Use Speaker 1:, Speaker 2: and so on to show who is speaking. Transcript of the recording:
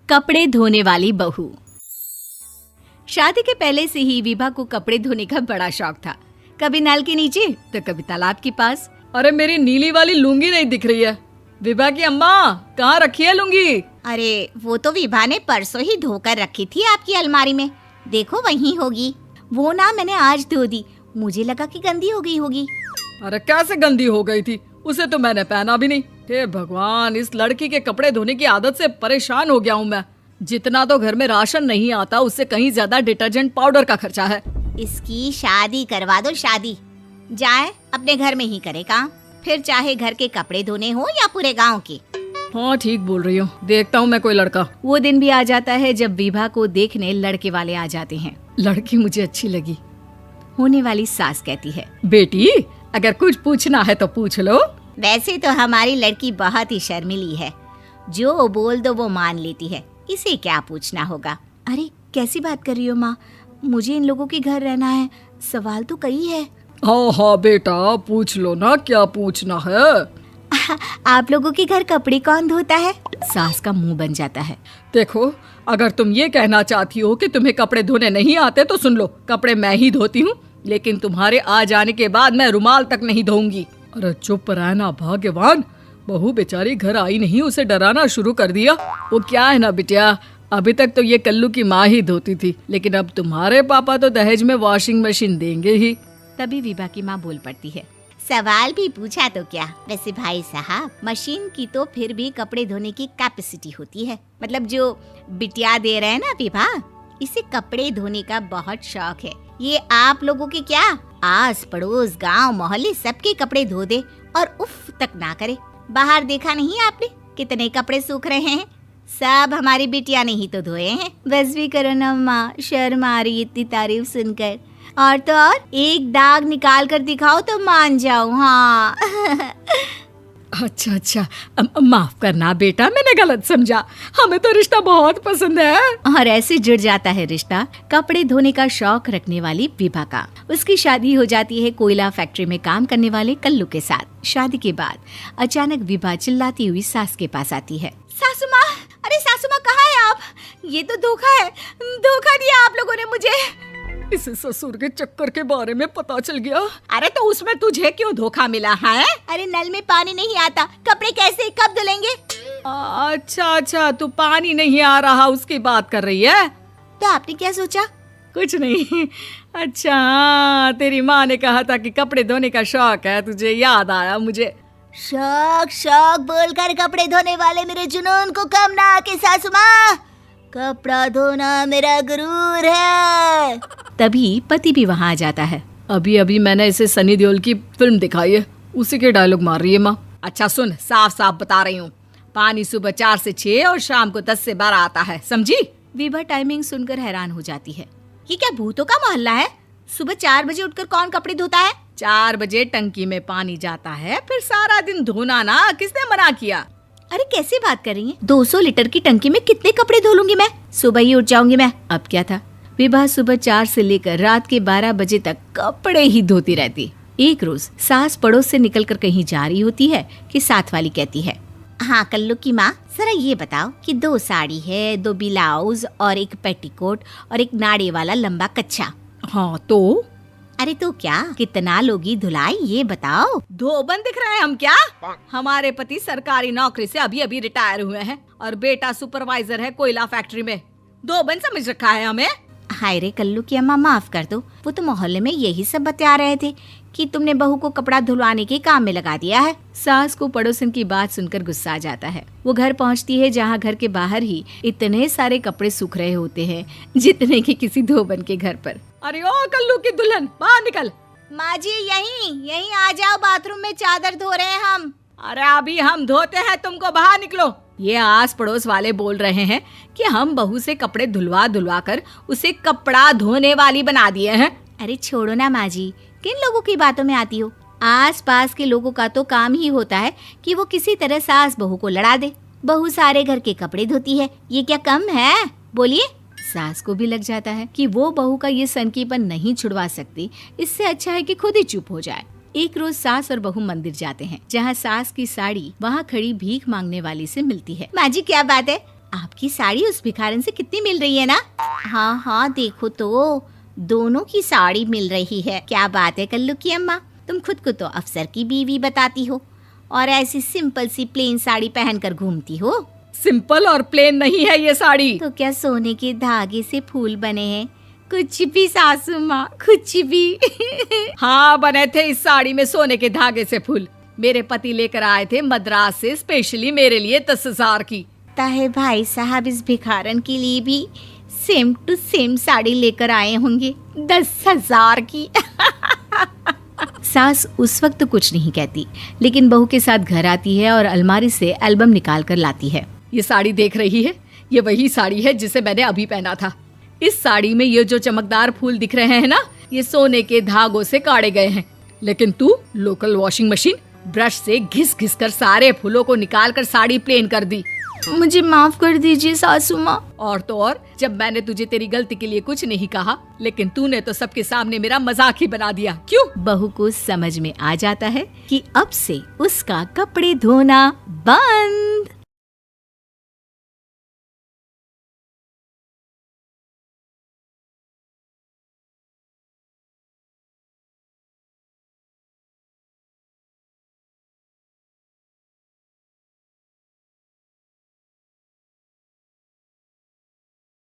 Speaker 1: कपड़े धोने वाली बहू। शादी के पहले से ही विभा को कपड़े धोने का बड़ा शौक था। कभी नल के नीचे तो कभी तालाब के पास।
Speaker 2: अरे मेरी नीली वाली लुंगी नहीं दिख रही है। विभा की अम्मा, कहाँ रखी है लुंगी?
Speaker 3: अरे वो तो विभा ने परसों ही धोकर रखी थी आपकी अलमारी में, देखो वहीं होगी। वो ना मैंने आज धो दी, मुझे लगा कि गंदी हो गई होगी।
Speaker 2: अरे कैसे गंदी हो गई थी? उसे तो मैंने पहना भी नहीं। हे भगवान, इस लड़की के कपड़े धोने की आदत से परेशान हो गया हूँ मैं। जितना तो घर में राशन नहीं आता, उससे कहीं ज्यादा डिटर्जेंट पाउडर का खर्चा है।
Speaker 3: इसकी शादी करवा दो, शादी जाए अपने घर में ही करे काम, फिर चाहे घर के कपड़े धोने हो या पूरे गांव के।
Speaker 2: हाँ ठीक बोल रही हूँ, देखता हूँ मैं कोई लड़का।
Speaker 1: वो दिन भी आ जाता है जब विभा को देखने लड़के वाले आ जाते हैं।
Speaker 2: लड़की मुझे अच्छी लगी।
Speaker 1: होने वाली सास कहती है,
Speaker 2: बेटी अगर कुछ पूछना है तो पूछ लो।
Speaker 3: वैसे तो हमारी लड़की बहुत ही शर्मीली है, जो बोल दो वो मान लेती है, इसे क्या पूछना होगा।
Speaker 1: अरे कैसी बात कर रही हो माँ, मुझे इन लोगों के घर रहना है, सवाल तो कई है।
Speaker 2: हाँ हाँ बेटा, पूछ लो ना, क्या पूछना है।
Speaker 1: आप लोगों के घर कपड़े कौन धोता है? सास का मुंह बन जाता है।
Speaker 2: देखो, अगर तुम ये कहना चाहती हो कि तुम्हें कपड़े धोने नहीं आते तो सुन लो, कपड़े मैं ही धोती हूँ, लेकिन तुम्हारे आ जाने के बाद मैं रुमाल तक नहीं धोऊंगी। अरे चुप रहना भाग्यवान, बहू बेचारी घर आई नहीं, उसे डराना शुरू कर दिया। वो क्या है ना बिटिया, अभी तक तो ये कल्लू की माँ ही धोती थी, लेकिन अब तुम्हारे पापा तो दहेज में वॉशिंग मशीन देंगे ही।
Speaker 1: तभी विभा की माँ बोल पड़ती है,
Speaker 3: सवाल भी पूछा तो क्या। वैसे भाई साहब, मशीन की तो फिर भी कपड़े धोने की कैपेसिटी होती है। मतलब जो बिटिया दे रहे हैं ना विभा, इसे कपड़े धोने का बहुत शौक है। ये आप लोगों के क्या, आस पड़ोस गांव मोहल्ले सबके कपड़े धो दे और उफ तक ना करे। बाहर देखा नहीं आपने कितने कपड़े सूख रहे हैं? सब हमारी बिटिया ने ही तो धोए हैं।
Speaker 1: बस भी करो ना माँ, शर्म आ रही इतनी तारीफ सुनकर। और तो और एक दाग निकाल कर दिखाओ तो मान जाओ। हाँ
Speaker 2: अच्छा, माफ करना बेटा, मैंने गलत समझा। हमें तो रिश्ता बहुत पसंद है।
Speaker 1: और ऐसे जुड़ जाता है रिश्ता कपड़े धोने का शौक रखने वाली विभा का। उसकी शादी हो जाती है कोयला फैक्ट्री में काम करने वाले कल्लू के साथ। शादी के बाद अचानक विभा चिल्लाती हुई सास के पास आती है।
Speaker 3: सासू माँ, अरे सासू माँ कहाँ है आप? ये तो धोखा है, धोखा दिया आप लोगों ने मुझे।
Speaker 2: इसे ससुर के चक्कर के बारे में पता चल गया।
Speaker 3: अरे तो उसमें तुझे क्यों धोखा मिला है? अरे नल में पानी नहीं आता, कपड़े कैसे कब धुलेंगे?
Speaker 2: अच्छा, तू पानी नहीं आ रहा उसकी बात कर रही है।
Speaker 3: तो आपने क्या सोचा?
Speaker 2: कुछ नहीं। अच्छा, तेरी माँ ने कहा था कि कपड़े धोने का शौक है तुझे, याद आया मुझे।
Speaker 3: शौक बोलकर कपड़े धोने वाले मेरे जुनून को कम ना आके सासू माँ, कपड़ा धोना मेरा गुरूर है।
Speaker 1: तभी पति भी वहाँ आ जाता है।
Speaker 2: अभी मैंने इसे सनी देओल की फिल्म दिखाई है, उसी के डायलॉग मार रही है माँ। अच्छा सुन, साफ साफ बता रही हूँ, पानी सुबह 4 से 6 और शाम को 10 से 12 आता है, समझी?
Speaker 1: विभा टाइमिंग सुनकर हैरान हो जाती है।
Speaker 3: ये क्या भूतों का मोहल्ला है? सुबह 4 बजे उठकर कौन कपड़े धोता है?
Speaker 2: 4 बजे टंकी में पानी जाता है, फिर सारा दिन धोना ना, किसने मना किया?
Speaker 1: अरे कैसी बात कर रही हैं? 200 लीटर की टंकी में कितने कपड़े धो लूंगी मैं? सुबह ही उठ जाऊंगी मैं। अब क्या था, विभा सुबह 4 से लेकर रात के 12 बजे तक कपड़े ही धोती रहती। एक रोज सास पड़ोस से निकलकर कहीं जा रही होती है कि साथ वाली कहती है,
Speaker 3: हाँ कल्लू की माँ, जरा ये बताओ कि 2 साड़ी है, 2 ब्लाउज और एक पेटीकोट और एक नाड़े वाला लंबा कच्छा।
Speaker 2: हाँ तो?
Speaker 3: अरे तो क्या, कितना लोगी धुलाई ये बताओ।
Speaker 2: धोबन दिख रहे हैं हम क्या? हमारे पति सरकारी नौकरी से अभी रिटायर हुए हैं और बेटा सुपरवाइजर है कोयला फैक्ट्री में। धोबन समझ रखा है हमें?
Speaker 3: हाय रे कल्लू की अम्मा, माफ कर दो, वो तो मोहल्ले में यही सब बता रहे थे कि तुमने बहू को कपड़ा धुलवाने के काम में लगा दिया है।
Speaker 1: सास को पड़ोसन की बात सुनकर गुस्सा आ जाता है। वो घर पहुंचती है जहां घर के बाहर ही इतने सारे कपड़े सूख रहे होते हैं जितने कि किसी धोबन के घर पर।
Speaker 2: अरे ओ कल्लू की दुल्हन, बाहर निकल।
Speaker 3: माँ जी यहीं आ जाओ, बाथरूम में चादर धो रहे हैं हम।
Speaker 2: अरे अभी हम धोते हैं, तुमको बाहर निकलो। ये आस पड़ोस वाले बोल रहे हैं कि हम बहू से कपड़े धुलवा कर उसे कपड़ा धोने वाली बना दिए हैं।
Speaker 1: अरे छोड़ो ना माँ जी, किन लोगों की बातों में आती हो? आस पास के लोगों का तो काम ही होता है कि वो किसी तरह सास बहू को लड़ा दे। बहू सारे घर के कपड़े धोती है, ये क्या कम है? बोलिए। सास को भी लग जाता है कि वो बहू का ये सनकीपन नहीं छुड़वा सकती, इससे अच्छा है कि खुद ही चुप हो जाए। एक रोज सास और बहू मंदिर जाते हैं, जहाँ सास की साड़ी वहाँ खड़ी भीख मांगने वाली से मिलती है।
Speaker 3: माँ जी क्या बात है, आपकी साड़ी उस भिखारन से कितनी मिल रही है ना? हाँ हाँ, देखो तो दोनों की साड़ी मिल रही है। क्या बात है कल्लू की अम्मा, तुम खुद को तो अफसर की बीवी बताती हो और ऐसी सिंपल सी प्लेन साड़ी पहनकर घूमती हो।
Speaker 2: सिंपल और प्लेन नहीं है ये साड़ी।
Speaker 3: तो क्या सोने के धागे से फूल बने हैं? कुछ भी सासू माँ, कुछ भी।
Speaker 2: हाँ, बने थे इस साड़ी में सोने के धागे से फूल। मेरे पति लेकर आए थे मद्रास से स्पेशली मेरे लिए 10,000 की।
Speaker 3: ताहे भाई साहब इस भिखारन के लिए भी सेम टू सेम साड़ी लेकर आए होंगे 10,000 की।
Speaker 1: सास उस वक्त तो कुछ नहीं कहती, लेकिन बहू के साथ घर आती है और अलमारी से एल्बम निकाल कर लाती है।
Speaker 2: ये साड़ी देख रही है, ये वही साड़ी है जिसे मैंने अभी पहना था। इस साड़ी में ये जो चमकदार फूल दिख रहे हैं ना, ये सोने के धागों से काढ़े गए हैं। लेकिन तू लोकल वॉशिंग मशीन ब्रश से घिस घिस कर सारे फूलों को निकाल कर साड़ी प्लेन कर दी।
Speaker 1: मुझे माफ कर दीजिए सासू माँ।
Speaker 2: और तो और, जब मैंने तुझे तेरी गलती के लिए कुछ नहीं कहा, लेकिन तूने तो सबके सामने मेरा मजाक ही बना दिया। क्यों?
Speaker 1: बहू को समझ में आ जाता है कि अब से उसका कपड़े धोना बंद।